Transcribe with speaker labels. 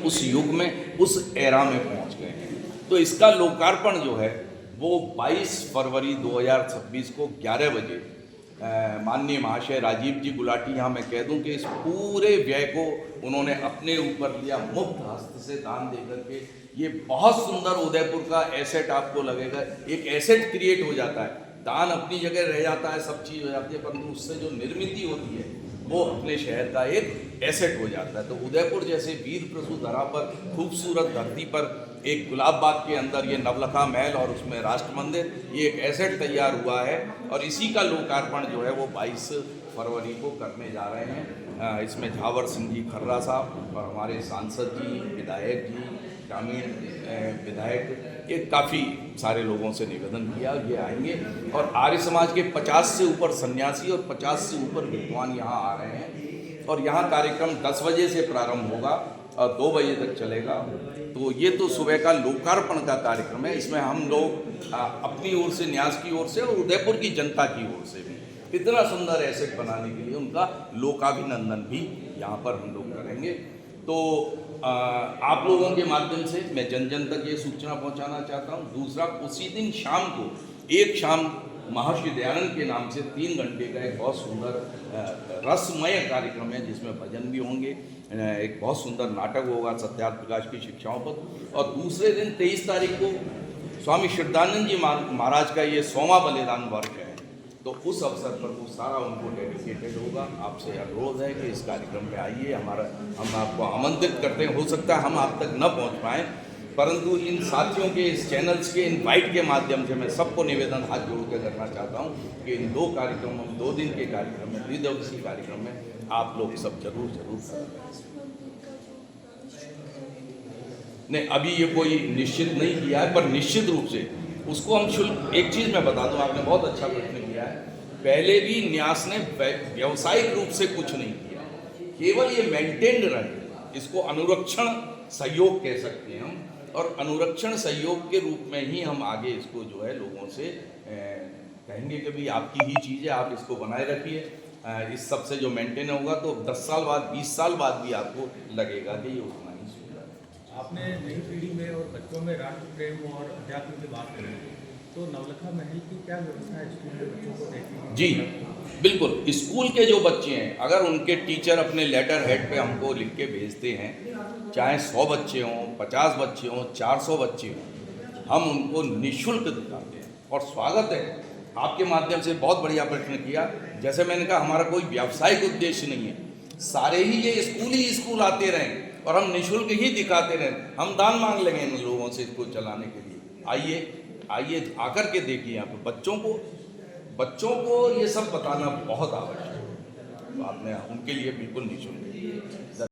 Speaker 1: उस युग में, उस एरा में पहुंच गए हैं। तो इसका लोकार्पण जो है वो 22 फरवरी 2026 को 11 बजे माननीय महाशय राजीव जी गुलाटी, यहाँ मैं कह दूं कि इस पूरे व्यय को उन्होंने अपने ऊपर लिया, मुफ्त हस्त से दान दे करके। ये बहुत सुंदर उदयपुर का एसेट आपको लगेगा, एक एसेट क्रिएट हो जाता है। दान अपनी जगह रह जाता है, सब चीज़ हो जाती है, परंतु उससे जो निर्मित होती है वो अपने शहर का एक एसेट हो जाता है। तो उदयपुर जैसे वीर प्रसू धरा पर, खूबसूरत धरती पर, एक गुलाब बाग के अंदर ये नवलखा महल और उसमें राष्ट्र मंदिर, ये एक एसेट तैयार हुआ है और इसी का लोकार्पण जो है वो 22 फरवरी को करने जा रहे हैं। इसमें झावर सिंह जी खर्रा साहब और हमारे सांसद जी, विधायक जी, ग्रामीण विधायक, ये काफ़ी सारे लोगों से निवेदन किया, ये आएंगे। और आर्य समाज के 50 से ऊपर सन्यासी और 50 से ऊपर विद्वान यहाँ आ रहे हैं और यहाँ कार्यक्रम 10 बजे से प्रारंभ होगा और 2 बजे तक चलेगा। तो ये तो सुबह का लोकार्पण का कार्यक्रम है। इसमें हम लोग अपनी ओर से, न्यास की ओर से और उदयपुर की जनता की ओर से भी इतना सुंदर एसेट बनाने के लिए उनका लोकाभिनंदन भी यहाँ पर हम लोग करेंगे। तो आप लोगों के माध्यम से मैं जन जन तक ये सूचना पहुंचाना चाहता हूं। दूसरा, उसी दिन शाम को, एक शाम महर्षि दयानंद के नाम से 3 घंटे का एक बहुत सुंदर रसमय कार्यक्रम है जिसमें भजन भी होंगे, एक बहुत सुंदर नाटक होगा सत्यार्थ प्रकाश की शिक्षाओं पर। और दूसरे दिन 23 तारीख को स्वामी श्रद्धानंद जी महाराज का ये 100वां बलिदान वर्ष है, तो उस अवसर पर वो सारा उनको डेडिकेटेड होगा। आपसे अनुरोध है कि इस कार्यक्रम में आइए, हम आपको आमंत्रित करते हैं। हो सकता है हम आप तक न पहुंच पाएँ, परंतु इन साथियों के, इस चैनल्स के इनवाइट के माध्यम से मैं सबको निवेदन हाथ जोड़ के करना चाहता हूं कि इन 2 कार्यक्रमों में, 2 दिन के कार्यक्रम में, द्विदिवसीय कार्यक्रम में आप लोग सब जरूर नहीं, अभी ये कोई निश्चित नहीं किया है, पर निश्चित रूप से उसको हम शुल्क, एक चीज़ मैं बता दूं, आपने बहुत अच्छा प्रश्न किया है। पहले भी न्यास ने व्यावसायिक रूप से कुछ नहीं किया, केवल ये मेंटेन्ड रहे, इसको अनुरक्षण सहयोग कह सकते हैं हम, और अनुरक्षण सहयोग के रूप में ही हम आगे इसको जो है लोगों से कहेंगे कि भाई आपकी ही चीज़ है, आप इसको बनाए रखिए। इस सब से जो मेंटेन होगा तो 10 साल बाद, 20 साल बाद भी आपको लगेगा कि ये उतना ही सुंदर है।
Speaker 2: आपने नई पीढ़ी में और बच्चों में राष्ट्र प्रेम और अध्यात्म की बात करी, तो नवलखा महल की क्या व्यवस्था है स्कूल के बच्चों को देखने की?
Speaker 1: जी बिल्कुल, स्कूल के जो बच्चे हैं, अगर उनके टीचर अपने लेटर हेड पे हमको लिख के भेजते हैं, चाहे 100 बच्चे हों, 50 बच्चे हों, 400 बच्चे हों, हम उनको निःशुल्क दिखाते हैं। और स्वागत है, आपके माध्यम से बहुत बढ़िया प्रश्न किया। जैसे मैंने कहा, हमारा कोई व्यावसायिक उद्देश्य नहीं है, सारे ही ये स्कूल आते रहें और हम निःशुल्क ही दिखाते रहें। हम दान मांग लेंगे इन लोगों से इसको चलाने के लिए। आइए आकर के देखिए। यहाँ पर बच्चों को ये सब बताना बहुत आवश्यक है, तो आपने उनके लिए बिल्कुल निःशुल्क।